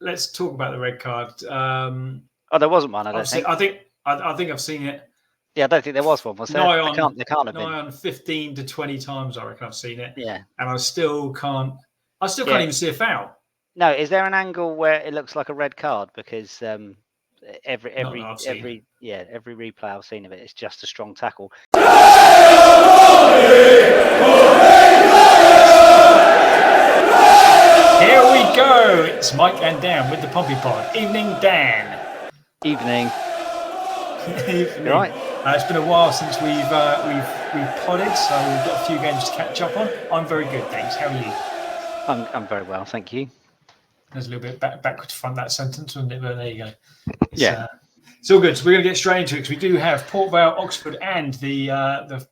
let's talk about the red card. There wasn't one. I don't think. I think I've seen it. Yeah, I don't think there was one. Was there? There can't have been. On 15 to 20 times, I reckon I've seen it. Yeah, and I still can't. I still can't even see a foul. No, is there an angle where it looks like a red card? Because every replay I've seen of it, it's just a strong tackle. Here we go. It's Mike and Dan with the Pompey Pod. Evening, Dan. Evening. Evening. Right. It's been a while since we've podded, so we've got a few games to catch up on. I'm very good, thanks. How are you? I'm very well, thank you. There's a little bit backward to front that sentence, wasn't it? But there you go. It's all good. So we're going to get straight into it because we do have Port Vale, Oxford, and the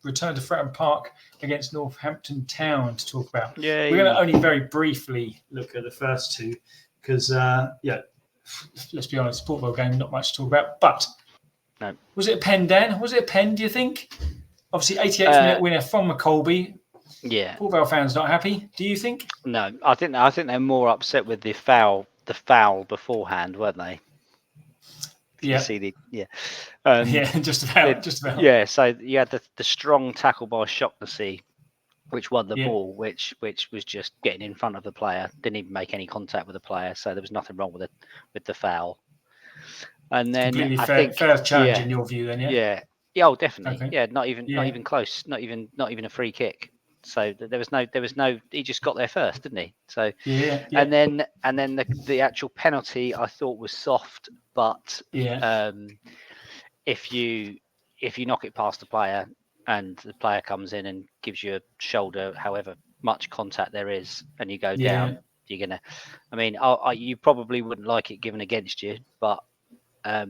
return to Fratton Park against Northampton Town to talk about. Yeah. We're going to only very briefly look at the first two because, let's be honest, Port Vale game, not much to talk about. But no. Was it a pen, Dan? Was it a pen, do you think? Obviously, 88th minute winner from McColby. Yeah. Port Vale fans not happy, do you think? No, I think they're more upset with the foul beforehand, weren't they? Yeah. You see just about. Yeah, so you had the strong tackle by Shaughnessy, which won the ball, which was just getting in front of the player, didn't even make any contact with the player, so there was nothing wrong with the foul. And then completely fair challenge in your view, then, yeah. Yeah, oh, definitely. Okay. Yeah, not even close, not even a free kick. So there was no. He just got there first, didn't he? So yeah. And then the actual penalty I thought was soft, but if you knock it past the player and the player comes in and gives you a shoulder, however much contact there is, and you go down, you're gonna. I mean, you probably wouldn't like it given against you, but I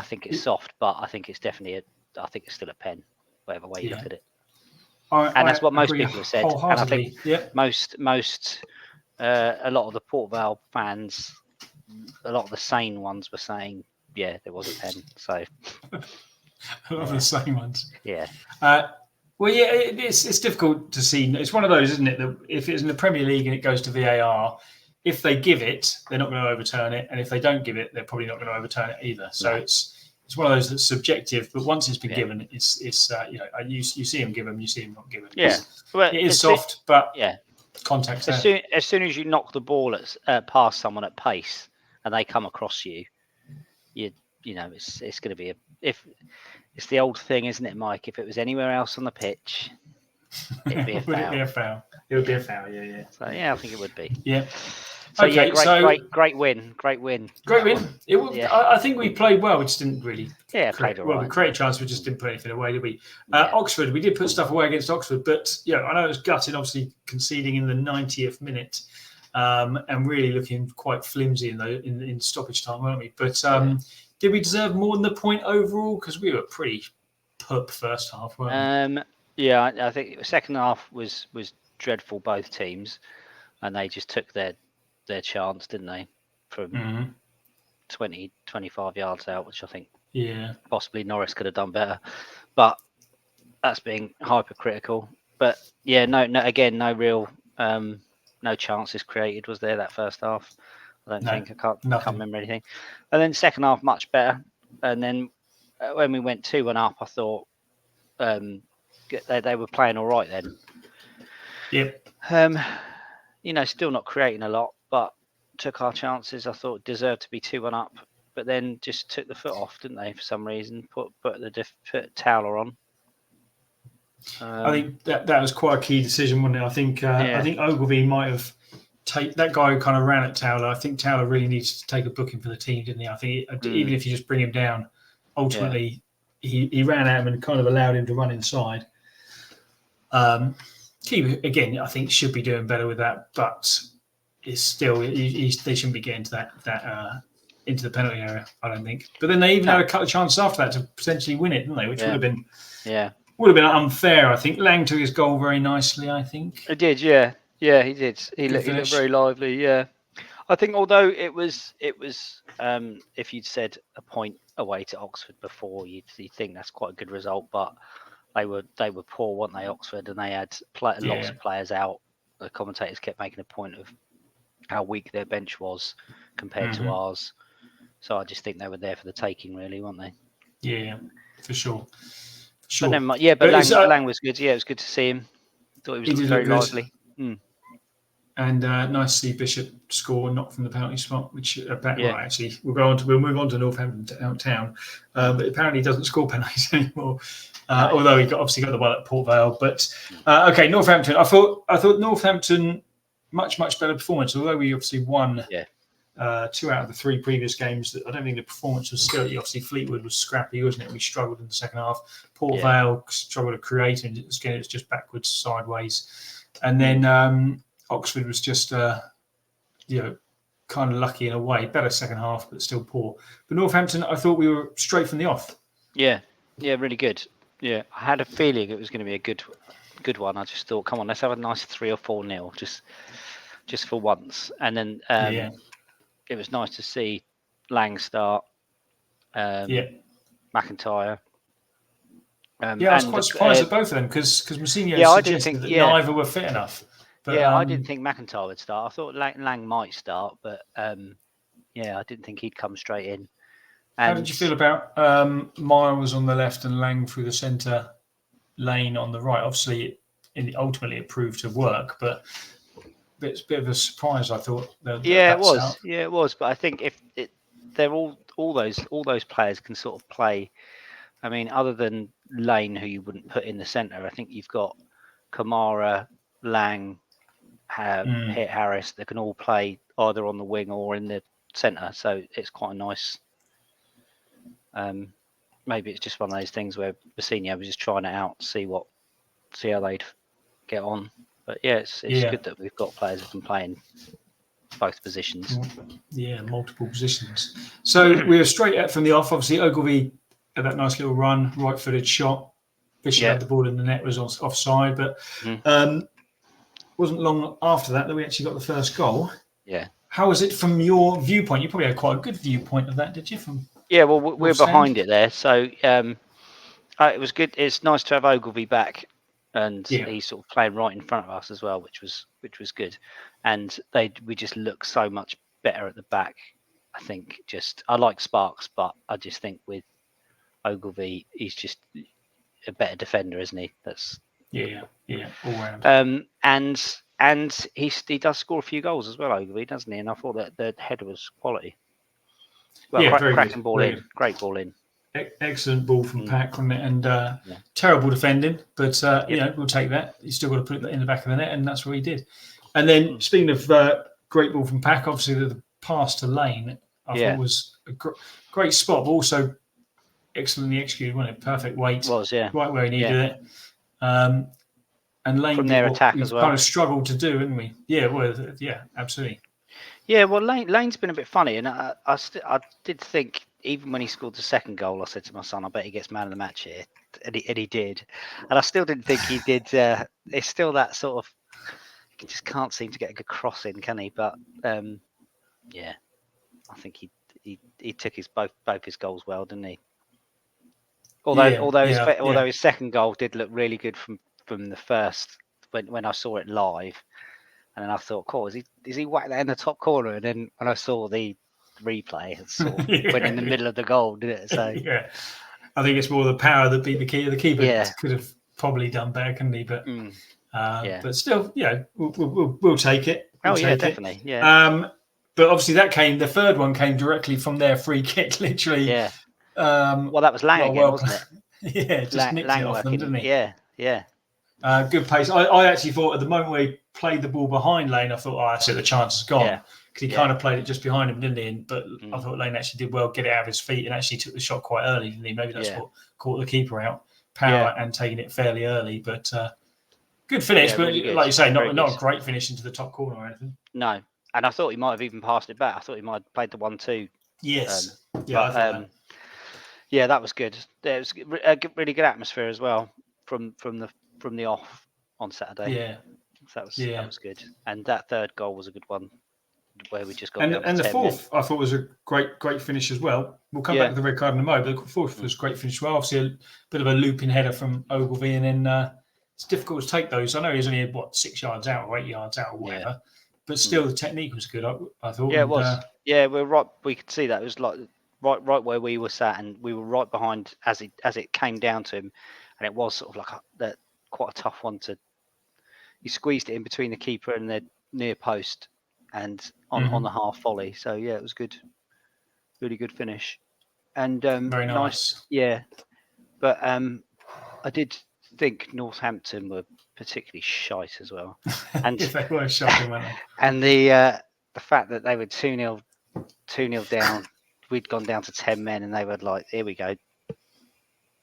think it's soft, but I think it's definitely I think it's still a pen, whatever way you look at it. And that's what most people have said. And I think most a lot of the Port Vale fans, a lot of the sane ones were saying, there was a pen. So a lot of the sane ones. Yeah. It's difficult to see. It's one of those, isn't it? That if it's in the Premier League and it goes to VAR, if they give it, they're not going to overturn it, and if they don't give it, they're probably not going to overturn it either. So it's one of those that's subjective, but once it's been given, it's you see them give them, you see them not give them. Yeah, it is soft, but contact. As soon as you knock the ball past someone at pace and they come across you, it's going to be if it's the old thing, isn't it, Mike? If it was anywhere else on the pitch, it'd be a foul. Would it be a foul? It would be a foul. Yeah. So I think it would be. Yeah. So great win. Great win. It was, I think we played well. We just didn't really. Played all right. We created a chance. We just didn't put anything away, did we? Oxford, we did put stuff away against Oxford, but I know it was gutting, obviously conceding in the 90th minute, and really looking quite flimsy in stoppage time, weren't we? But did we deserve more than the point overall? Because we were pretty pup first half, weren't we? I think the second half was dreadful, both teams, and they just took their chance, didn't they, from 20, 25 yards out, which I think possibly Norris could have done better, but that's being hypercritical. But no real no chances created, was there, that first half? I can't remember anything. And then second half much better, and then when we went 2-1 up, I thought they were playing all right then. Still not creating a lot, but took our chances. I thought deserved to be 2-1 up, but then just took the foot off, didn't they? For some reason, put Towler on. I think that was quite a key decision, wasn't it? I think Ogilvie might have that guy who kind of ran at Towler. I think Towler really needs to take a booking for the team, didn't he? I think even if you just bring him down, ultimately he ran at him and kind of allowed him to run inside. Again, I think should be doing better with that, but it's still they shouldn't be getting to that into the penalty area, I don't think. But then they even had a couple of chances after that to potentially win it, didn't they? Which would have been unfair. I think Langg took his goal very nicely. I think he did. Yeah, he did. He looked very lively. Yeah, I think although it was if you'd said a point away to Oxford before, you'd think that's quite a good result, but. They were poor, weren't they, Oxford, and they had lots of players out. The commentators kept making a point of how weak their bench was compared to ours. So I just think they were there for the taking, really, weren't they? Yeah, for sure. But never mind. Yeah, but Langg was good. Yeah, it was good to see him. Thought he was very lively. And nice to see Bishop score not from the penalty spot, which actually we'll move on to Northampton town, but apparently he doesn't score penalties anymore. Although he obviously got the one at Port Vale. But okay, Northampton. I thought Northampton much better performance. Although we obviously won 2 out of the 3 previous games, I don't think the performance was still. Obviously Fleetwood was scrappy, wasn't it? We struggled in the second half. Port Vale struggled to create, and again it was just backwards, sideways, and then. Oxford was just, kind of lucky in a way. Better second half, but still poor. But Northampton, I thought we were straight from the off. Yeah, really good. Yeah, I had a feeling it was going to be a good one. I just thought, come on, let's have a nice 3 or 4-0, just for once. And then it was nice to see Langg start. McIntyre. I was quite surprised at both of them because Mousinho suggested that neither were fit enough. But, I didn't think McIntyre would start. I thought Langg might start, but I didn't think he'd come straight in. And how did you feel about Miles on the left and Langg through the centre lane on the right? Obviously, ultimately it proved to work, but it's a bit of a surprise. I thought. It was. Out. Yeah, it was. But I think if they're all those players can sort of play. I mean, other than Lane, who you wouldn't put in the centre, I think you've got Kamara, Langg. Hit Harris, they can all play either on the wing or in the centre, so it's quite a nice. Maybe it's just one of those things where Mousinho was just trying it out, see how they'd get on. But it's good that we've got players who can play in both positions. Yeah, multiple positions. So we were straight out from the off. Obviously, Ogilvie had that nice little run, right-footed shot. Bishop had the ball in the net, was offside, but. Wasn't long after that we actually got the first goal. Yeah. How was it from your viewpoint? You probably had quite a good viewpoint of that, did you? Well, we're behind it there, so it was good. It's nice to have Ogilvie back, and he's sort of playing right in front of us as well, which was good. And we just look so much better at the back. I think I like Sparks, but I just think with Ogilvie, he's just a better defender, isn't he? That's. All round. And he does score a few goals as well, Ogilvie, doesn't he? And I thought that the header was quality. Well, cracking ball in, great ball in. Excellent ball from Pack, wasn't it? And terrible defending, but we'll take that. You still got to put it in the back of the net, and that's what he did. And then speaking of great ball from Pack, obviously the pass to Lane, I thought was a great spot, but also excellently executed, wasn't it? Perfect weight, right where he needed it. And Lane from their attack as well. Kind of struggled to do, didn't we? Yeah, absolutely. Yeah, well, Lane's been a bit funny, and I did think even when he scored the second goal, I said to my son, "I bet he gets man of the match here," and he did. And I still didn't think he did. It's still that sort of he just can't seem to get a good cross in, can he? But I think he took both his goals well, didn't he? Although his second goal did look really good from the first when I saw it live, and then I thought, "Cool, is he whacked that in the top corner?" And then when I saw the replay, it sort of went in the middle of the goal, didn't it? So I think it's more the power that beat the key. The keeper could have probably done better, couldn't he? But but still, we'll take it. Definitely. Yeah. But obviously the third one came directly from their free kick, literally. Yeah. Well, that was Langg again, wasn't it? Just nicked it off them, didn't he? Yeah. Good pace. I actually thought at the moment where he played the ball behind Lane, I thought, that's it, the chance is gone. Because he kind of played it just behind him, didn't he? But I thought Lane actually did well, get it out of his feet, and actually took the shot quite early, didn't he? Maybe that's what caught the keeper out. Power and taking it fairly early. But good finish. But really like you say, not a great finish into the top corner or anything. No. And I thought he might have even passed it back. I thought he might have played the 1-2. Yes. That was good. There was a really good atmosphere as well from the off on Saturday. Yeah. So that was good. And that third goal was a good one where we just got and the fourth I thought was a great finish as well. We'll come back to the red card in a moment, but the fourth was a great finish as well. Obviously a bit of a looping header from Ogilvie, and then it's difficult to take those. I know he's only 6 yards out or 8 yards out or whatever. but still the technique was good. I thought. Yeah, it was. We're right. We could see that it was like right where we were sat, and we were right behind as it came down to him, and it was sort of like quite a tough one to. He squeezed it in between the keeper and the near post, and on the half volley. So yeah, it was good, really good finish, and very nice. Yeah, but I did think Northampton were particularly shite as well, and they were shocking, weren't they? And the fact that they were 2-0 down, we'd gone down to 10 men, and they were like, "Here we go." I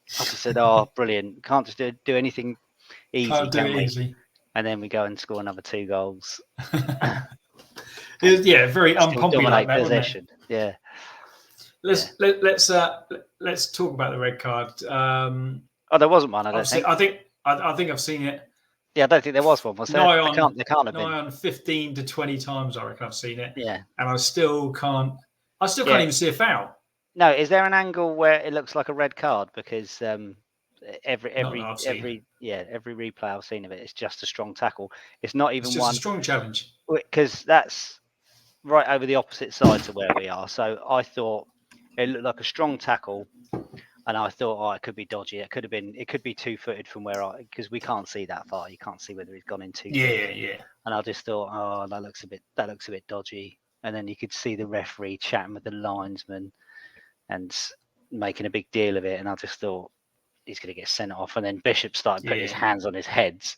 just said, "Oh, brilliant! Can't just do anything easy, can we?" Easy. And then we go and score another 2 goals. Very unpompy like that, possession. Yeah. Let's talk about the red card. There wasn't one. I don't think. I think I've seen it. Yeah, I don't think there was one. Was there? There can't have been. On 15 to 20 times, I reckon I've seen it. Yeah. And I still can't even see a foul. No, is there an angle where it looks like a red card? Because every replay I've seen of it, it's just a strong tackle. It's not even a strong challenge. Because that's right over the opposite side to where we are. So I thought it looked like a strong tackle. And I thought, it could be dodgy. It could be 2-footed from because we can't see that far. You can't see whether he's gone in 2 feet. Yeah. And I just thought, that looks a bit dodgy. And then you could see the referee chatting with the linesman and making a big deal of it. And I just thought he's going to get sent off. And then Bishop started putting his hands on his heads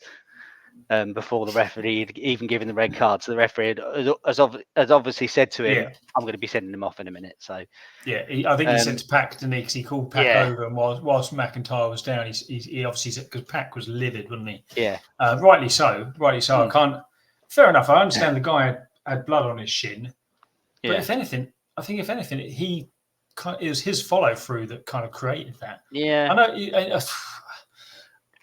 before the referee had even given the red card. So the referee has obviously said to him, "I'm going to be sending him off in a minute." So I think he said to Pack, didn't he? Because he called Pack over, and whilst McIntyre was down, he obviously said, because Pack was livid, wasn't he? Yeah. Rightly so. I can't. Fair enough. I understand the guy had blood on his shin, but if anything, it was his follow through that kind of created that. Yeah. I know.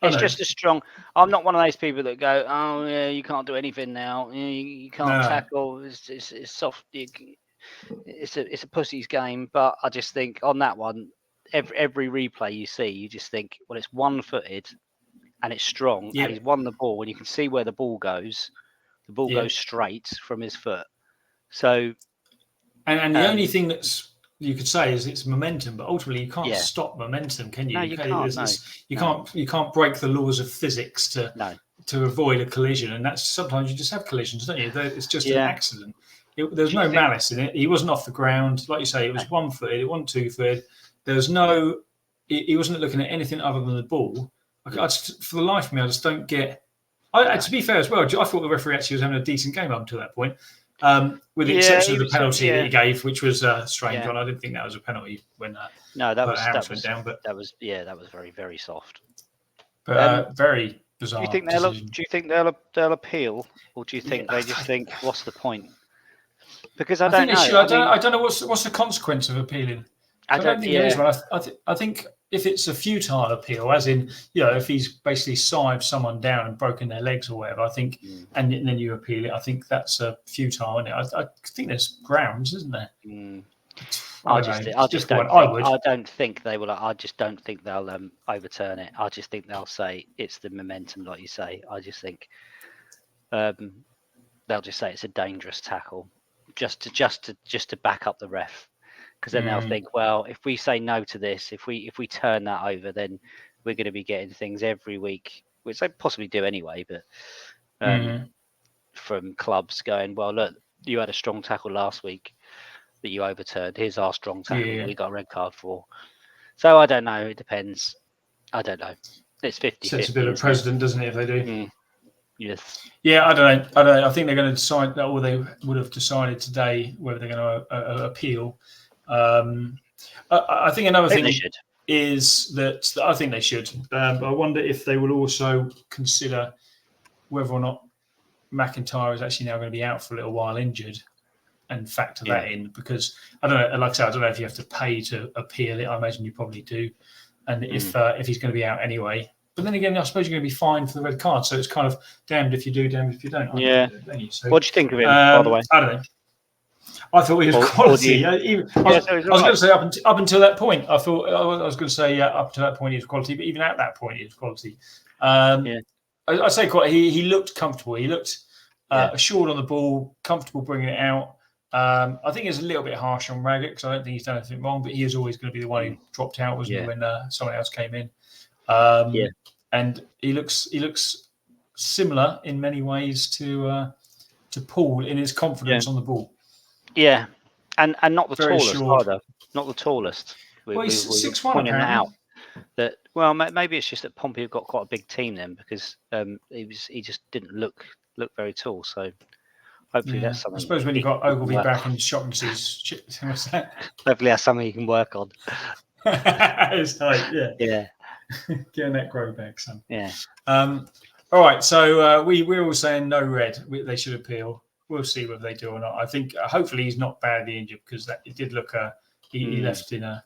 It's just a strong. I'm not one of those people that go, "Oh yeah, you can't do anything now. You can't tackle. It's soft. It's a pussy's game." But I just think on that one, every replay you see, you just think, well, it's 1-footed and it's strong, and he's won the ball, and you can see where the ball goes. The ball goes straight from his foot. So, and the only thing you could say is it's momentum, but ultimately you can't stop momentum, can you? No, you can't. You can't break the laws of physics to avoid a collision, and that's sometimes you just have collisions, don't you? It's just an accident. There's no malice in it. He wasn't off the ground, like you say. It was 1-footed, it wasn't 2-footed. There was no. He wasn't looking at anything other than the ball. For the life of me, I just don't get. To be fair as well, I thought the referee actually was having a decent game up until that point. With the exception of the penalty that he gave, which was a strange one. I didn't think that was a penalty when that went down. But that was very, very soft. But very bizarre. Do you think they'll appeal, or do you think they just think, what's the point? Because I don't know. I don't know what's the consequence of appealing. I don't think there is one. I think if it's a futile appeal, as in, if he's basically sived someone down and broken their legs or whatever, I think, and then you appeal it, I think that's a futile, isn't it? I think there's grounds, isn't there? I don't think they will. I just don't think they'll overturn it. I just think they'll say it's the momentum, like you say. I just think they'll just say it's a dangerous tackle, just to back up the ref. Because then they'll think, well, if we say no to this, if we turn that over, then we're going to be getting things every week, which they possibly do anyway. But from clubs going, well, look, you had a strong tackle last week that you overturned. Here's our strong tackle we got a red card for. So I don't know. It depends. I don't know. It's 50. Sets a bit of precedent, doesn't it, if they do? Yes. Yeah, I don't know. I think they're going to decide that, or they would have decided today whether they're going to appeal. I think another thing is that I think they should. But I wonder if they will also consider whether or not McIntyre is actually now going to be out for a little while injured, and factor that in, because I don't know. Like I said, I don't know if you have to pay to appeal it. I imagine you probably do, and if he's going to be out anyway. But then again, I suppose you're going to be fined for the red card. So it's kind of damned if you do, damned if you don't. Yeah. So, what do you think of him, by the way? I don't know. I thought he was quality. I was going to say up until that point, I thought I was going to say up until that point he was quality, but even at that point he was quality. I say quality. He looked comfortable. He looked assured on the ball, comfortable bringing it out. I think it's a little bit harsh on Raggett because I don't think he's done anything wrong, but he is always going to be the one who dropped out, wasn't he, when someone else came in? And he looks similar in many ways to Paul in his confidence on the ball. Yeah, and not the Very tallest assured. either. Not the tallest. He's 6'1" apparently. That maybe it's just that Pompey have got quite a big team then because he just didn't look very tall. So hopefully that's something. I suppose when you've got Ogilvy back and Shotton's, what's that? Hopefully that's something you can work on. It's like, yeah. Getting that grow back, son. Yeah. All right. So we're all saying no red. They should appeal. We'll see whether they do or not. I think hopefully he's not badly injured because it did look he left in a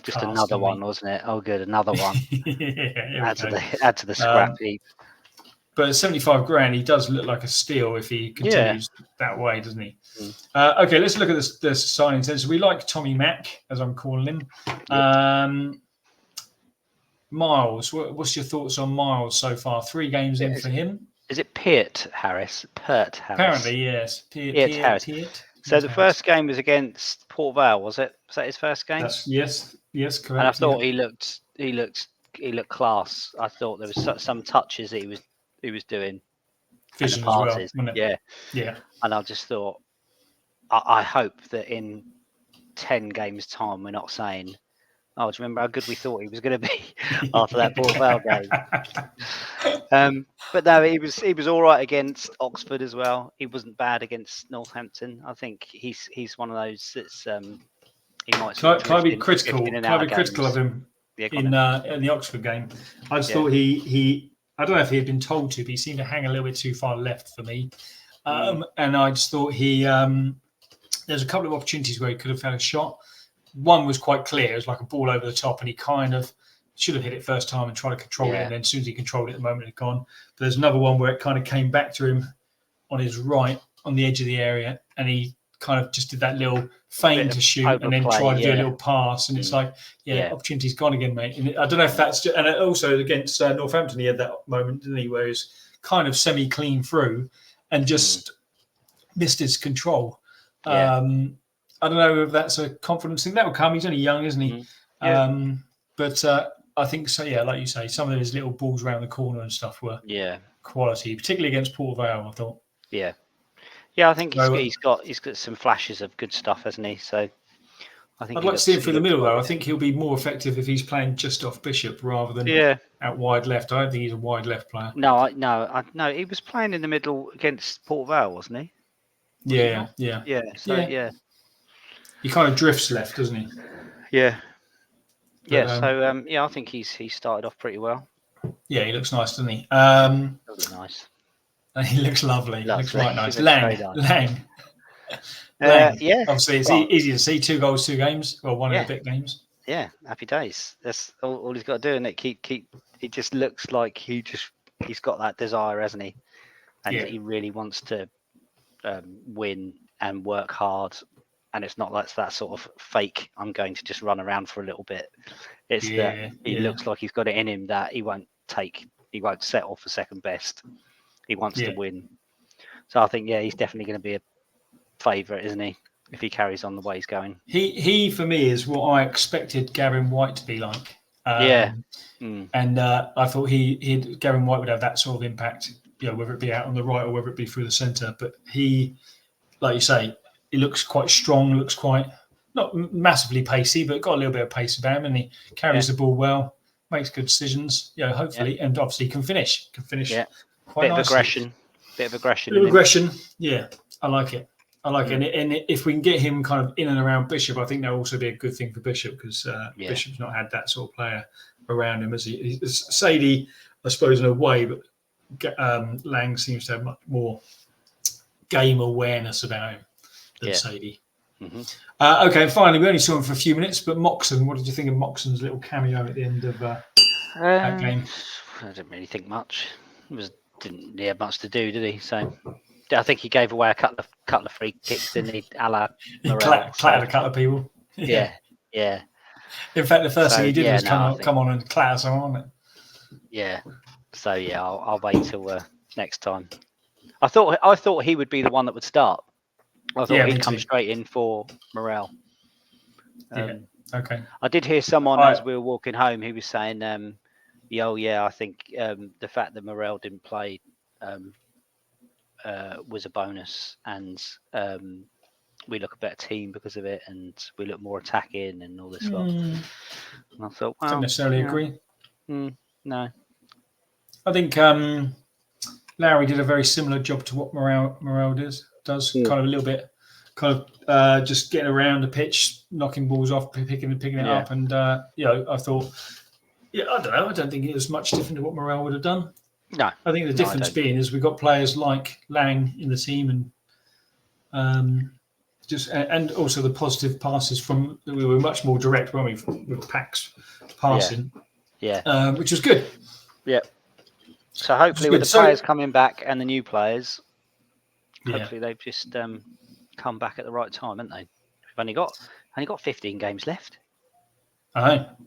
just cast, another one, wasn't it? Oh, good, another one. Add to the scrap heap. But at 75 grand, he does look like a steal if he continues that way, doesn't he? Okay, let's look at the signings. So we like Tommy Mack, as I'm calling him. Miles, what's your thoughts on Miles so far? 3 games in for him. Is it Peart Harris? Apparently, yes. Peart Harris. So the first game was against Port Vale, was it? Was that his first game? Yes, correct. And I thought he looked class. I thought there was some touches that he was doing. Vision as well, wasn't it? Yeah. And I just thought, I hope that in 10 games' time, we're not saying, "Oh, do you remember how good we thought he was going to be after that Port Vale game?" But no, he was all right against Oxford as well. He wasn't bad against Northampton. I think he's one of those that's he might. Can I be critical? Can I be critical of him in the Oxford game? I just thought he. I don't know if he had been told to, but he seemed to hang a little bit too far left for me. And I just thought there's a couple of opportunities where he could have had a shot. One was quite clear. It was like a ball over the top, and he kind of should have hit it first time and tried to control it. And then as soon as he controlled it, the moment it had gone. But there's another one where it kind of came back to him on his right, on the edge of the area, and he kind of just did that little feign to shoot and then tried to do a little pass. And it's like, opportunity's gone again, mate. And I don't know if that's just, and also against Northampton, he had that moment, didn't he, where he was kind of semi-clean through and just missed his control. I don't know if that's a confidence thing. That will come. He's only young, isn't he? But I think so. Yeah, like you say, some of his little balls around the corner and stuff were quality, particularly against Port Vale. I thought. Yeah. I think he's got some flashes of good stuff, hasn't he? So I think I'd like to see him through the middle, though. I think he'll be more effective if he's playing just off Bishop rather than out wide left. I don't think he's a wide left player. No, he was playing in the middle against Port Vale, wasn't he? Yeah. He kind of drifts left, doesn't he? Yeah. So I think he started off pretty well. Yeah, he looks nice, doesn't he? Looks nice. He looks lovely. He looks right nice. Langg. Obviously, it's easy to see. 2 goals, 2 games. Well, one of the big games. Yeah, happy days. That's all he's got to do, and keep. He just looks like he's got that desire, hasn't he? And he really wants to win and work hard. And it's not like that sort of fake, I'm going to just run around for a little bit. It's that he looks like he's got it in him that he won't settle for second best. He wants to win. So I think, he's definitely going to be a favourite, isn't he? If he carries on the way he's going. He for me, is what I expected Gavin White to be like. And I thought Gavin White would have that sort of impact, whether it be out on the right or whether it be through the centre. But he, like you say, he looks quite strong, looks quite, not massively pacey, but got a little bit of pace about him, and he carries the ball well, makes good decisions, hopefully, and obviously can finish quite nicely. Bit of aggression. Yeah, I like it. And if we can get him kind of in and around Bishop, I think that'll also be a good thing for Bishop because Bishop's not had that sort of player around him. Sadie, I suppose, in a way, but Langg seems to have much more game awareness about him than Sadie. Okay, and finally, we only saw him for a few minutes, but Moxon, what did you think of Moxon's little cameo at the end of that game? I didn't really think much. Didn't have much to do, did he? So I think he gave away a couple of free kicks, didn't he? A la Morel, clattered a couple of people. Yeah. In fact, the first thing he did was come on and clatter someone, wasn't it? Yeah. So I'll wait till next time. I thought he would be the one that would start. I thought he'd come too. straight in for Morel. Okay. I did hear someone as we were walking home. He was saying, I think the fact that Morel didn't play was a bonus, and we look a better team because of it, and we look more attacking and all this stuff. And I thought, well, don't necessarily agree. No, I think Lowry did a very similar job to what Morel does. Kind of a little bit, just getting around the pitch, knocking balls off, picking it up, and I thought, I don't know. I don't think it was much different to what Morel would have done. No, I think the difference being is we've got players like Langg in the team, and and also the positive passes from. We were much more direct, weren't we, with Pax passing? Yeah. Which was good. Yeah. So hopefully, with the players coming back and the new players, hopefully they've just come back at the right time, haven't they? We've only got 15 games left.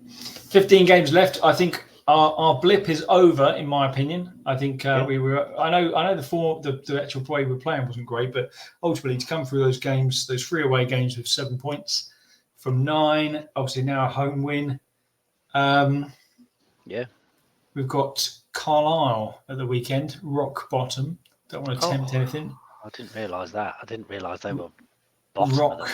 15 games left. I think our blip is over, in my opinion. I think we were. I know the actual way we were playing wasn't great, but ultimately to come through those games, those 3 away games with 7 points from 9, obviously now a home win. We've got Carlisle at the weekend, rock bottom. Don't want to tempt anything. I didn't realise that. I didn't realise they were bottom. Rock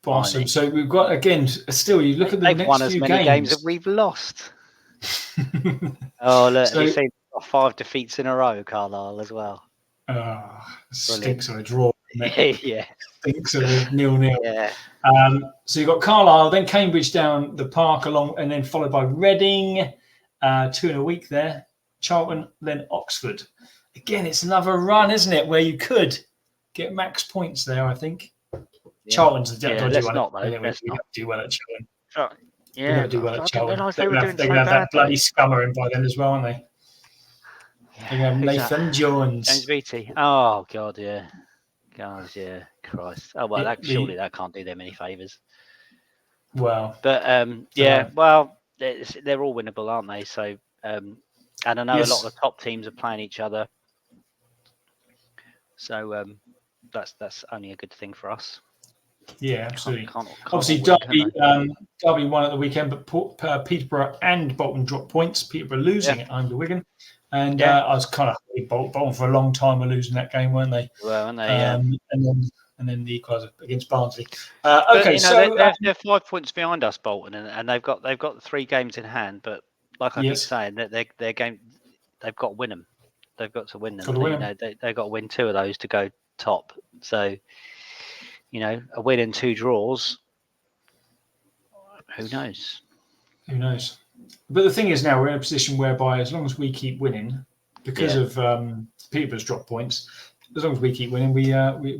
bottom. So we've got, again, still, you look at the next few games. They've won as many games as we've lost. Look, you see, 5 defeats in a row, Carlisle, as well. Stinks of a draw. Yeah. Stinks of a 0-0. Yeah. So you've got Carlisle, then Cambridge down the park along, and then followed by Reading, 2 in a week there. Charlton, then Oxford. Again, it's another run, isn't it, where you could get max points there, I think. Yeah. Charlton's the dodgy one. Let's not do well at Charlton. Yeah, they don't do well at Charlton. They're going to have that bloody scummer in by then as well, aren't they? Yeah, they're going to have Nathan Jones. James Beattie. Oh, God, yeah. Christ. Oh, well, surely that can't do them any favours. Well. But, they're all winnable, aren't they? So, and I know a lot of the top teams are playing each other. So that's only a good thing for us. Yeah, absolutely. Can't obviously, Derby won at the weekend, but Peterborough and Bolton dropped points. Peterborough losing at home to Wigan. And I was kind of Bolton for a long time were losing that game, weren't they? Well, weren't they? And then the equaliser against Barnsley. They're 5 points behind us, Bolton, and they've got 3 games in hand. But like I keep saying, that their game, they've got to win them. They've got to win them. They've got to win 2 of those to go top. So, a win and 2 draws. Who knows? Who knows? But the thing is, now we're in a position whereby, as long as we keep winning, because of Peterborough's drop points, as long as we keep winning, we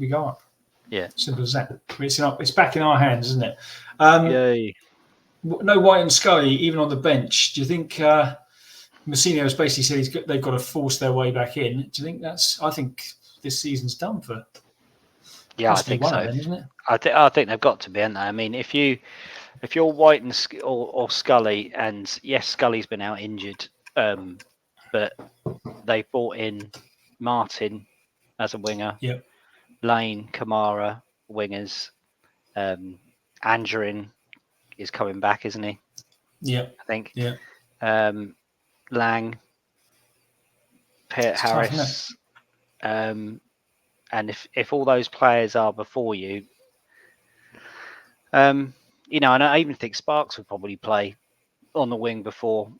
go up. Yeah, simple as that. It's back in our hands, isn't it? Yay! No White and Scully, even on the bench. Do you think Mousinho has basically said they've got to force their way back in? Do you think that's? I think this season's done for. Yeah, I think so. Them, isn't it? I think they've got to be, haven't they? I mean, if you're White and or Scully, and yes, Scully's been out injured, but they brought in Martin as a winger. Yep. Lane, Kamara, wingers. Angerin is coming back, isn't he? Yeah, I think. Yeah. Langg, Peart Harris, and if all those players are before you, and I even think Sparks would probably play on the wing before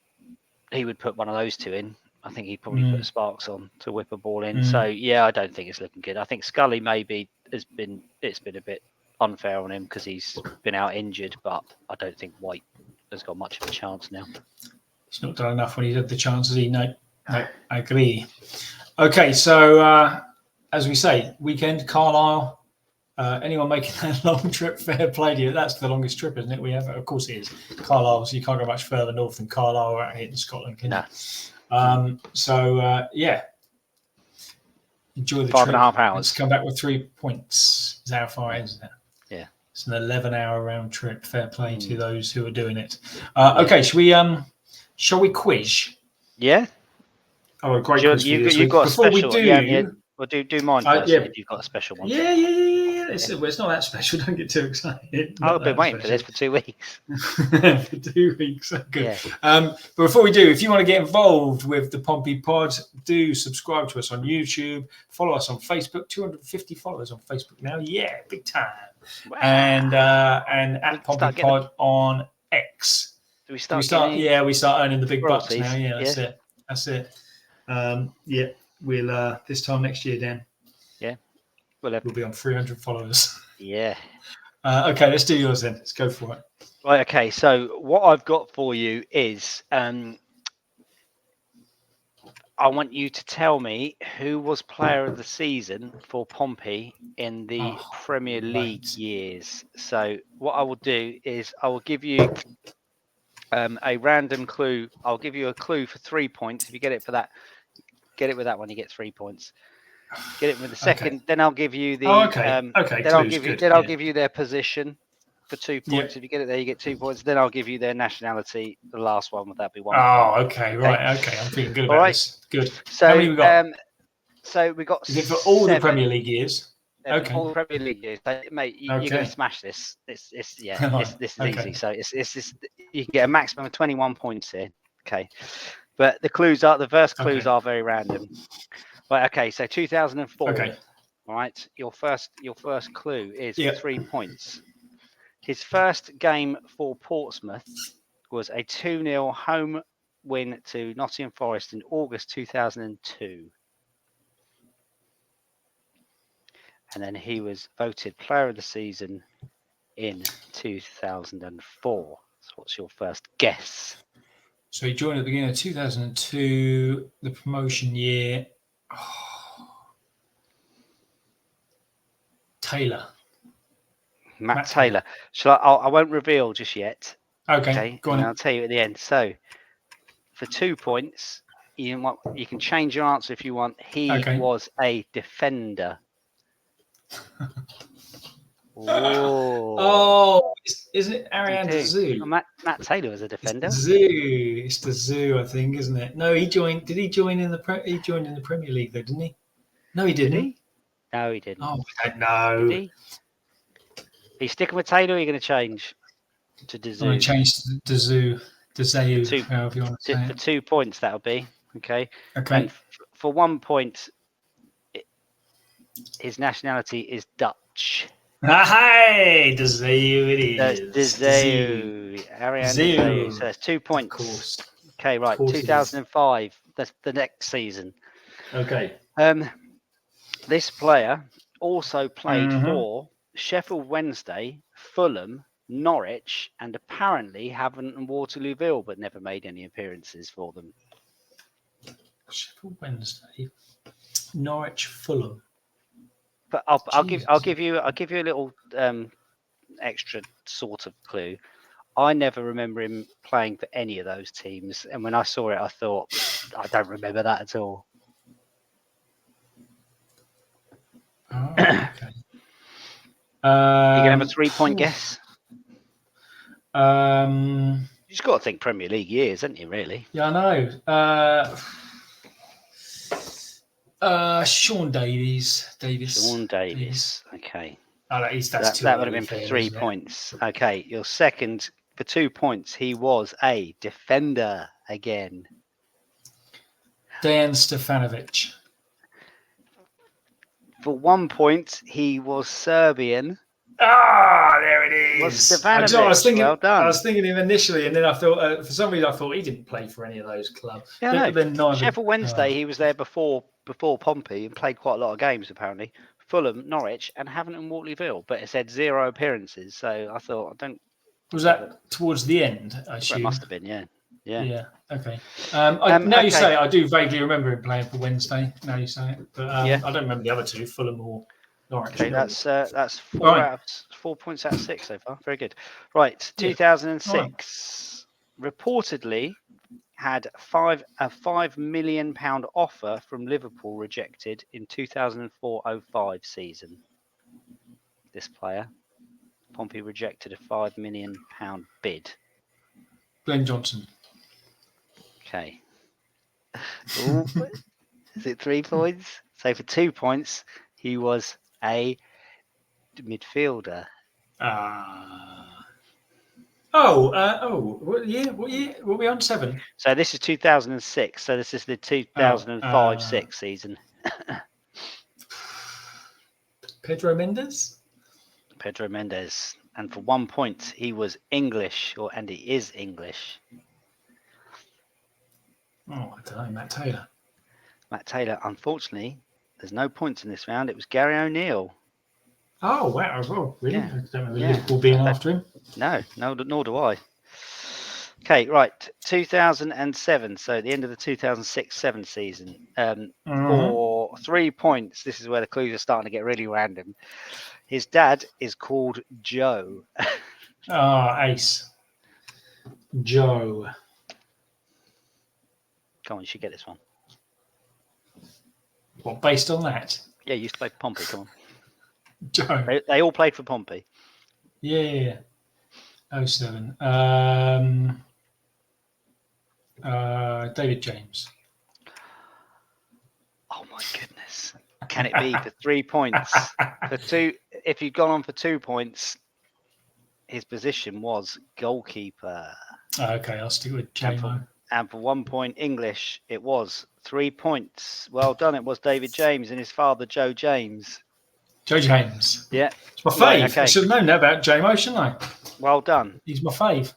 he would put one of those 2 in. I think he'd probably put Sparks on to whip a ball in. So I don't think it's looking good. I think Scully maybe it's been a bit unfair on him because he's been out injured, but I don't think White has got much of a chance now. He's not done enough when he's had the chance, has he? No, I agree. Okay, so as we say, weekend, Carlisle. Anyone making that long trip, fair play to you. That's the longest trip, isn't it? We have, of course, it is Carlisle. So you can't go much further north than Carlisle or out here in Scotland, can you? Enjoy the 5.5 trip. hours. Let's come back with 3 points. Is how far it is, isn't it? Yeah. It's an 11-hour round trip. Fair play to those who are doing it. Okay, shall we quiz? Yeah. Oh, a great quiz for you this you've week. got Before we do, Well, do mine first if you've got a special one. Yeah. It's not that special. Don't get too excited. I've been waiting for this for 2 weeks. For 2 weeks. Good. Yeah. But before we do, if you want to get involved with the Pompey Pod, do subscribe to us on YouTube. Follow us on Facebook. 250 followers on Facebook now. Yeah, big time. Wow. And at Pompey Pod on X. Do we start? Yeah, we start earning the big royalties. Bucks now. Yeah, that's it. Yeah, we'll this time next year, Dan. Yeah, we'll be on 300 followers. Yeah. Okay, let's do yours then. Let's go for it. Right. Okay. So what I've got for you is I want you to tell me who was player of the season for Pompey in the Premier League years. So what I will do is I will give you a random clue. I'll give you a clue for 3 points. If you get it with that one, you get 3 points. Get it with the second, then I'll give you the. Then I'll give you their position for 2 points. If you get it there, you get 2 points. Then I'll give you their nationality. The last one, would that be 1 point? Oh, okay, right, okay. I'm feeling good about this. Good. So how many we got? So we got. Is it for all 7. The Premier League years? Okay. All the Premier League years, so, mate. You're going to smash this. This is easy. So it's you can get a maximum of 21 points here. Okay, but the first clues are very random. Right. Okay. So 2004. Okay. All right. Your first clue is 3 points. His first game for Portsmouth was a 2-0 home win to Nottingham Forest in August 2002. And then he was voted player of the season in 2004. So what's your first guess? So he joined at the beginning of 2002, the promotion year. Taylor. Matt Taylor. I won't reveal just yet. Okay. Go on. I'll tell you at the end. So for 2 points, you can change your answer if you want. He was a defender. Isn't it Ariane Zoo? Matt Taylor was a defender. It's the Zoo, I think, isn't it? No, he joined. Did he join in the? He joined in the Premier League, though, didn't he? No, he didn't. Did he? No, he didn't. Oh, I don't know. Did he? Are you sticking with Taylor? Or are you going to change to the Zoo? I'm going to change to the Zoo. The Zoo, however you want to say it. For 2 points, that'll be okay. Okay. And for 1 point, his nationality is Dutch. Hey, the Zoo it is. The Zoo. Ariane Zoo. So that's 2 points. Of course. Okay, right. 2005. That's the next season. Okay. This player also played for Sheffield Wednesday, Fulham, Norwich, and apparently Havant and Waterlooville, but never made any appearances for them. Sheffield Wednesday, Norwich, Fulham. But I'll give you a little extra sort of clue. I never remember him playing for any of those teams, and when I saw it, I thought, I don't remember that at all. Oh, okay. You can have a 3 point guess. You just got to think Premier League years, haven't you? Really? Yeah, I know. Sean Davies. Sean Davies. Okay. Oh, that would have been for 3 points. Okay, your second for 2 points. He was a defender again. Dejan Stefanovic. For 1 point, he was Serbian. There it is. Stefanovic. Well done. I was thinking him initially, and then I thought, for some reason, I thought he didn't play for any of those clubs. Yeah, no. Sheffield Wednesday, he was there before Pompey and played quite a lot of games, apparently. Fulham, Norwich, and Havant and Waterlooville, but it said 0 appearances. So I thought, Was that towards the end? I assume. It must have been, yeah. Yeah. Okay. Now you say it, I do vaguely remember him playing for Wednesday. Now you say it, but I don't remember the other two, Fulham or Norwich. Okay, that's 4 points out of 6 so far. Very good. Right, 2006 reportedly had a £5 million offer from Liverpool rejected in 2004-05 season. This player, Pompey rejected a £5 million bid. Glenn Johnson. Okay. Ooh, is it 3 points? So for 2 points, he was a midfielder. What year? What year? Were we on 7? So this is 2006. So this is the 2005-6 season. Pedro Mendes. And for 1 point, he was English, and he is English. Oh, I don't know, Matt Taylor. Matt Taylor, unfortunately, there's no points in this round. It was Gary O'Neill. Oh, wow. Oh, really? Yeah. I don't remember Liverpool being after him. No, nor do I. Okay, right. 2007. So the end of the 2006-7 season. For 3 points, this is where the clues are starting to get really random. His dad is called Joe. Ace. Joe. Come on, you should get this one. What, based on that? Yeah, you used to play for Pompey. Come on. Joe. They all played for Pompey. Yeah. 07. David James. Oh my goodness. Can it be for 3 points? If you'd gone on for 2 points, his position was goalkeeper. Okay, I'll stick with James. And for 1 point English, it was 3 points. Well done. It was David James and his father, Joe James. Joe James. Yeah. It's my fave. Right, okay. I should have known that about JMO, shouldn't I? Well done. He's my fave.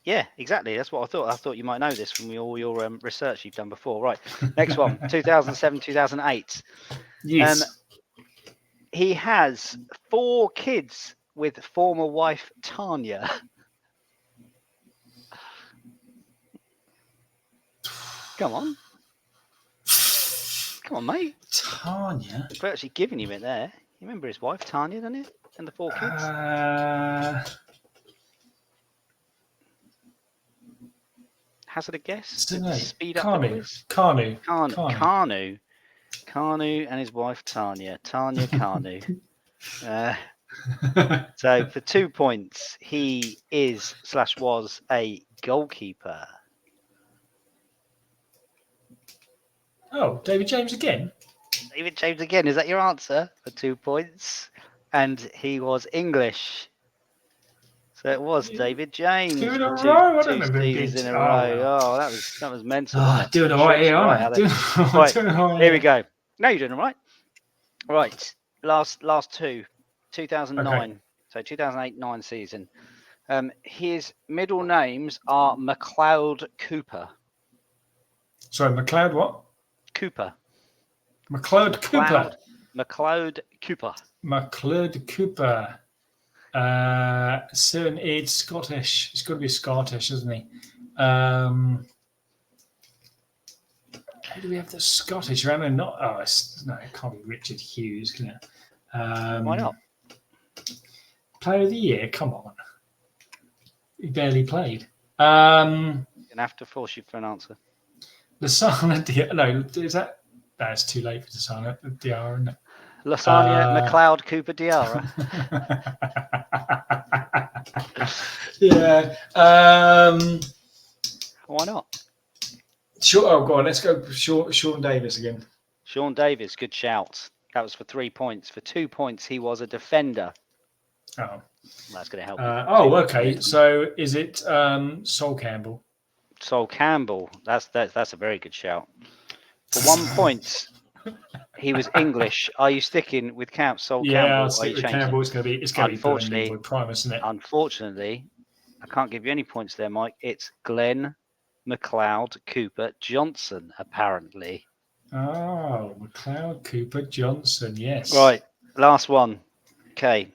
Yeah, exactly. That's what I thought. I thought you might know this from all your research you've done before. Right. Next one, 2007, 2008. Yes. He has 4 kids with former wife Tanya. Come on. Come on, mate. Tanya? We're actually giving him it there. You remember his wife, Tanya, don't you? And the 4 kids? Hazard a guess? Speed up the quiz. Carnu and his wife, Tanya. Tanya Carnu. So for 2 points, he is/was a goalkeeper. Oh, David James again? David James again. Is that your answer for 2 points? And he was English. So it was David James. 2 in a row? Two seasons in a row. Oh, that was mental. Doing all right here, aren't I? Right, here we go. No, you're doing all right. Right, last 2, 2009. Okay. So 2008-9 season. His middle names are McLeod Cooper. Sorry, McLeod what? Cooper. McLeod Cooper. McLeod Cooper. McLeod Cooper. It's Scottish. It's got to be Scottish, isn't he? How do we have the Scottish? I mean, no, it can't be Richard Hughes, can it? Why not? Player of the year? Come on. He barely played. I'm gonna have to force you for an answer. Lasagna Diarra. No, is that? That's too late for Lasagna Diarra, isn't it? Lasagna McLeod Cooper Diarra. Yeah. Why not? Sure. Oh, go on. Let's go. Sean Davis again. Sean Davis, good shout. That was for 3 points. For 2 points, he was a defender. Oh, that's going to help. Okay. So is it Sol Campbell? Sol Campbell. That's a very good shout. For 1 point, he was English. Are you sticking with Sol Campbell? Yeah, I'll stick with Campbell. It's going to be unfortunately Primus, isn't it? Unfortunately, I can't give you any points there, Mike. It's Glenn McLeod Cooper Johnson, apparently. Oh, McLeod Cooper Johnson, yes. Right, last one. Okay.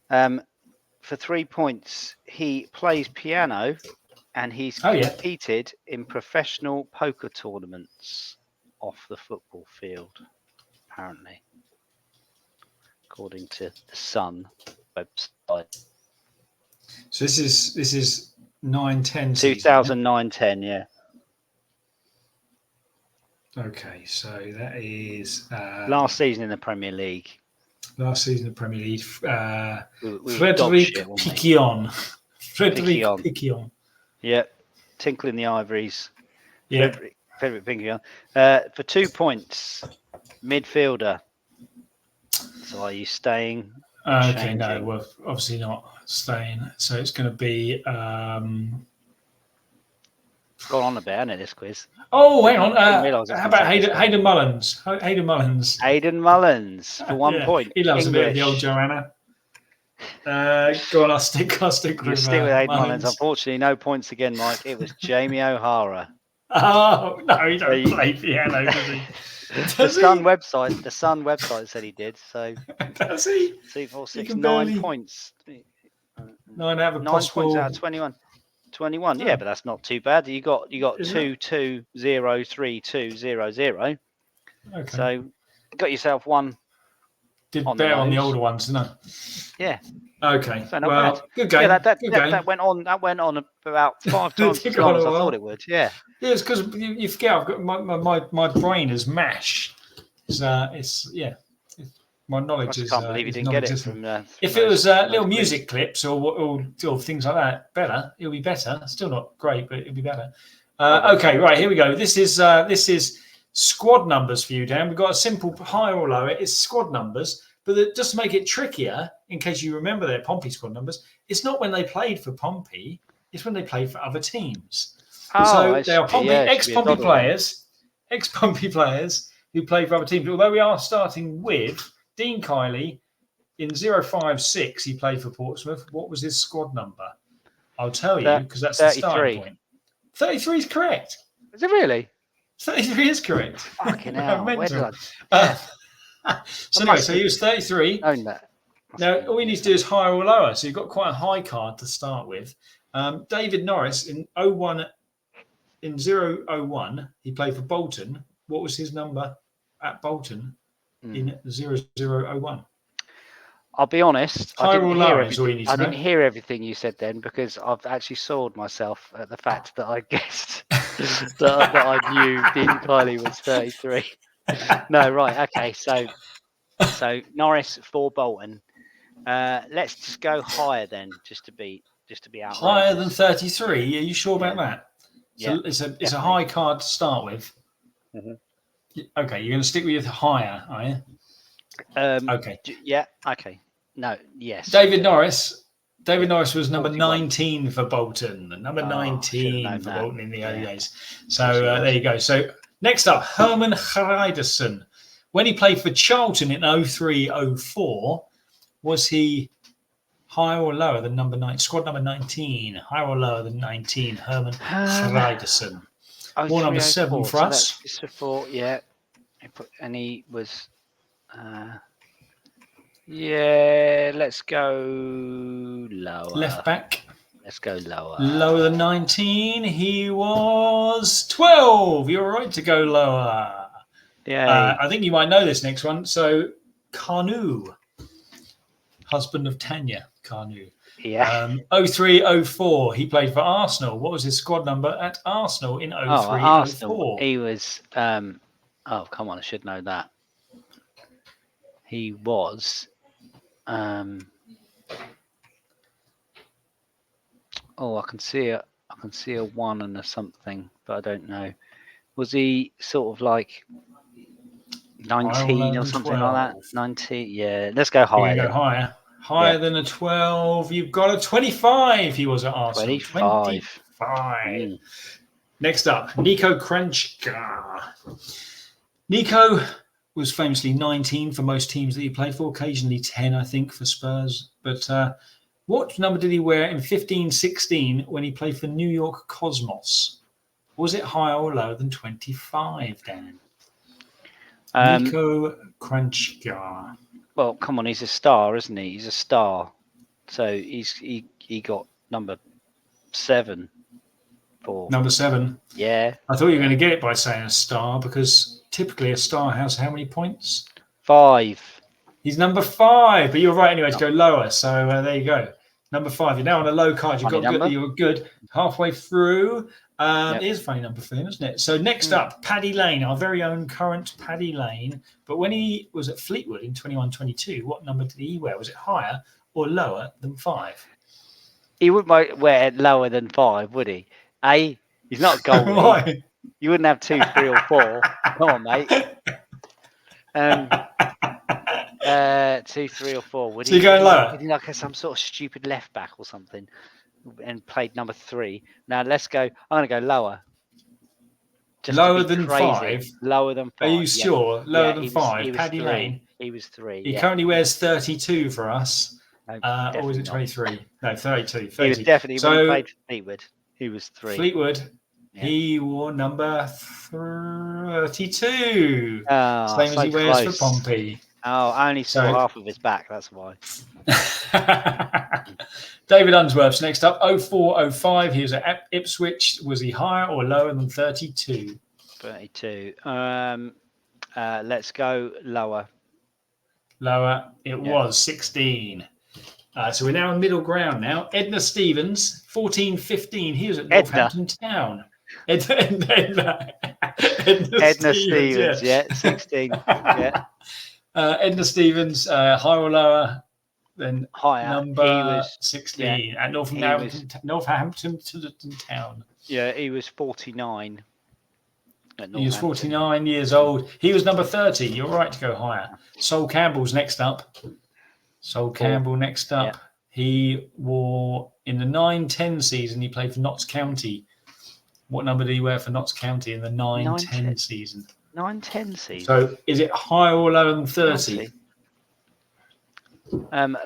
For 3 points, he plays piano and he's competed in professional poker tournaments off the football field, apparently, according to the Sun website. So this is 9-10 2009-10, yeah. Okay, so that is last season in the Premier League. Last season in the Premier League. Frederic Piquion. Frederic Piquion. Yeah, tinkling the ivories. Yeah. favourite finger. For 2 points, midfielder. So are you staying? Okay, no, we're obviously not staying. So it's going to be. It's gone on a bit, hasn't it, this quiz? Oh, hang on. How about Hayden Mullins? Hayden Mullins. Hayden Mullins for 1 point. He loves English. A bit of the old Joanna. Go on, I'll stick with Hayden Mullins. Unfortunately, no points again, Mike. It was Jamie O'Hara. Oh, no, he don't play piano, does he? The Sun website said he did. So does he? 2, 4, 6, 9 points. 9 out of 9 points out of 21. 21, yeah, but that's not too bad. You got 2, 2, 0, 3, 2, 0, 0. Okay. So you got yourself one. Did better on the older ones, didn't I? Yeah. Okay. So not bad. Good game. Yeah, good game. That went on about 5 times as long as I thought it would. Yeah. Yeah, it's because you forget I've got my brain is mash. My knowledge is. I can't believe you didn't get it from. If it was little music clips or things like that, better. It'll be better. Still not great, but it'll be better. Okay, right, here we go. This is squad numbers for you, Dan. We've got a simple higher or lower. It's squad numbers, but just to make it trickier, in case you remember their Pompey squad numbers, it's not when they played for Pompey. It's when they played for other teams. So they are ex-Pompey players who play for other teams. Although we are starting with Dean Kiley in 056, he played for Portsmouth. What was his squad number? I'll tell you because that's 33. The starting point. 33 is correct. Is it really? 33 is correct. Fucking hell. Where did I... So he was 33. Own that. Now, all you need to do is higher or lower. So you've got quite a high card to start with. David Norris in 01, he played for Bolton. What was his number at Bolton in 0001? I'll be honest. I didn't hear everything you said then because I've actually soiled myself at the fact that I guessed that I knew Dean Kiley was 33. No, right, okay. So Norris for Bolton. Let's just go higher then, just to be outrageous. Higher than 33. Are you sure about that? Yeah. So it's a high card to start with. Mm-hmm. Okay, you're going to stick with higher, are you? Okay. Yeah. Okay. No. Yes. David Norris was number 19 for Bolton. Number 19 for Bolton in the early days. So there you go. So next up, Herman Hreiderson. When he played for Charlton in 03-04, was he higher or lower than number 9? Squad number 19. Higher or lower than 19? Herman Hreiderson. War number 7 for us. That's before, yeah. And he was, let's go lower. Left back. Let's go lower. Lower than 19. He was 12. You're right to go lower. Yeah. I think you might know this next one. So, Carnu, husband of Tanya Carnu. Yeah. 03-04, he played for Arsenal. What was his squad number at Arsenal in 03-04? He was, come on, I should know that. He was, I can see a 1 and a something, but I don't know. Was he sort of like 19 or something 12. Like that? 19, yeah. Let's go higher. Go higher. Higher than a 12. You've got a 25. He was at Arsenal. 25. Next up, Nico Kranjčar. Nico was famously 19 for most teams that he played for, occasionally 10, I think, for Spurs. But what number did he wear in 15-16 when he played for New York Cosmos? Was it higher or lower than 25, Dan? Nico Kranjčar. Well, come on, he's a star, isn't he? He's a star. So he got number 7. Number 7? Yeah. I thought you were going to get it by saying a star because typically a star has how many points? 5. He's number 5, but you're right anyway to go lower. So there you go. Number 5. You're now on a low card. You're good. Halfway through. It is a funny number for him, isn't it? So next up, Paddy Lane, our very own current Paddy Lane. But when he was at Fleetwood in 21-22, what number did he wear? Was it higher or lower than 5? He wouldn't wear lower than 5, would he? He's not a goalie. Why? You wouldn't have 2, 3, or 4. Come on, mate. 2, 3, or 4. Would so you're going lower? Would he like some sort of stupid left back or something, and played number 3? Now let's go. I'm going to go lower. Just lower than crazy. 5. Lower than 5. Are you sure? Lower than 5. He was Paddy 3. Lane. He was 3. He currently wears 32 for us. No, or was it 23? No, 32. 30. He was definitely when he played for Fleetwood. He was 3. Fleetwood. Yeah. He wore number 32. Oh, same as he wears for Pompey. Oh, I only saw half of his back. That's why. David Unsworth's next up. 0405. He was at Ipswich. Was he higher or lower than 32? 32. Let's go lower. Lower. It was 16. So we're now in middle ground now. Edna Stevens, 14-15. He was at Northampton Town. Edna Stevens, yeah, 16. Yeah. Edna Stevens, higher or lower than higher. Number 16 at Northampton Town. Yeah, he was 49. He was 49 years old. He was number 30. You're right to go higher. Sol Campbell's next up. Campbell next up. Yeah. He wore in the 9-10 season. He played for Notts County. What number did he wear for Notts County in the 9-10 season? 9-10 season. So is it higher or lower than 30?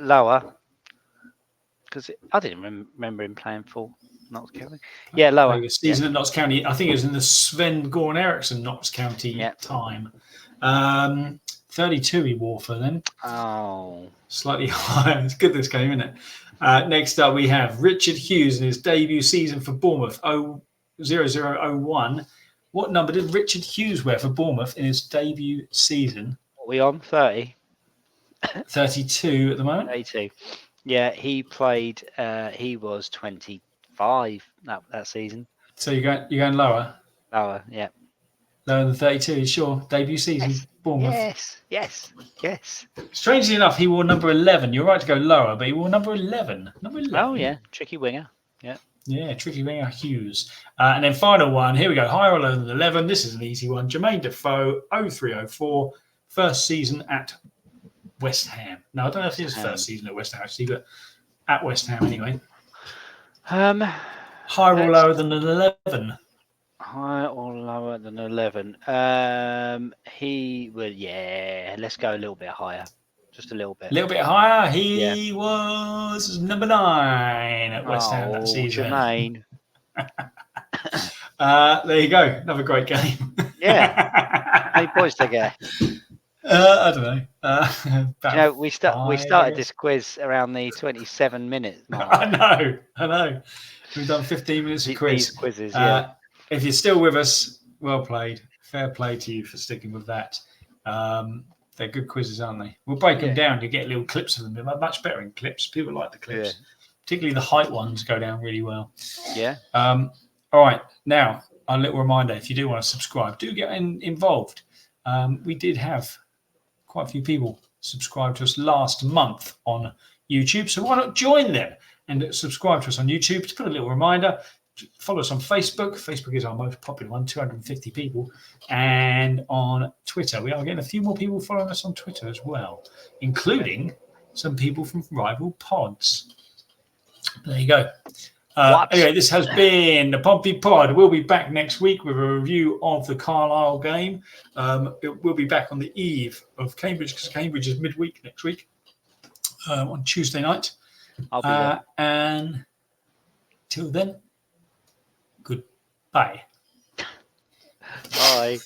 Lower. Because I didn't remember him playing for Notts County. Yeah, lower. Season at Notts County. I think it was in the Sven Goran Eriksson Notts County time. 32 he wore for them. Oh. Slightly higher. It's good this game, isn't it? Next up, we have Richard Hughes in his debut season for Bournemouth, 0001. What number did Richard Hughes wear for Bournemouth in his debut season? What are we on? 30? 32 at the moment. 32. Yeah, he played, he was 25 that season. So you're going lower? Lower, yeah. Lower than 32, you sure? Debut season, yes. Bournemouth. Yes. Strangely enough, he wore number 11. You're right to go lower, but he wore number 11. Number 11. Oh, yeah. Tricky winger. Yeah. Yeah, tricky winger Hughes. And then final one. Here we go. Higher or lower than 11. This is an easy one. Jermaine Defoe, 0304. First season at West Ham. No, I don't know if it's his first season at West Ham, actually, but at West Ham anyway. Higher or lower than an 11? Higher or lower than 11? He would, let's go a little bit higher. Just a little bit. A little bit higher. He was number 9 at West Ham that season. Jermaine. There you go. Another great game. Yeah. How many points did they get? I don't know. We started this quiz around the 27-minute mark. I know. We've done 15 minutes of quiz. These quizzes, yeah. If you're still with us, well played. Fair play to you for sticking with that. They're good quizzes, aren't they? We'll break them down. You get little clips of them. They're much better in clips. People like the clips. Yeah. Particularly the height ones go down really well. Yeah. All right. Now, a little reminder, if you do want to subscribe, do get involved. We did have quite a few people subscribe to us last month on YouTube. So why not join them and subscribe to us on YouTube? Just put a little reminder. Follow us on Facebook. Facebook is our most popular one, 250 people. And on Twitter, we are getting a few more people following us on Twitter as well, including some people from rival pods. There you go. Anyway, this has been the Pompey Pod. We'll be back next week with a review of the Carlisle game. We'll be back on the eve of Cambridge because Cambridge is midweek next week on Tuesday night. I'll be there. And till then, goodbye. Bye.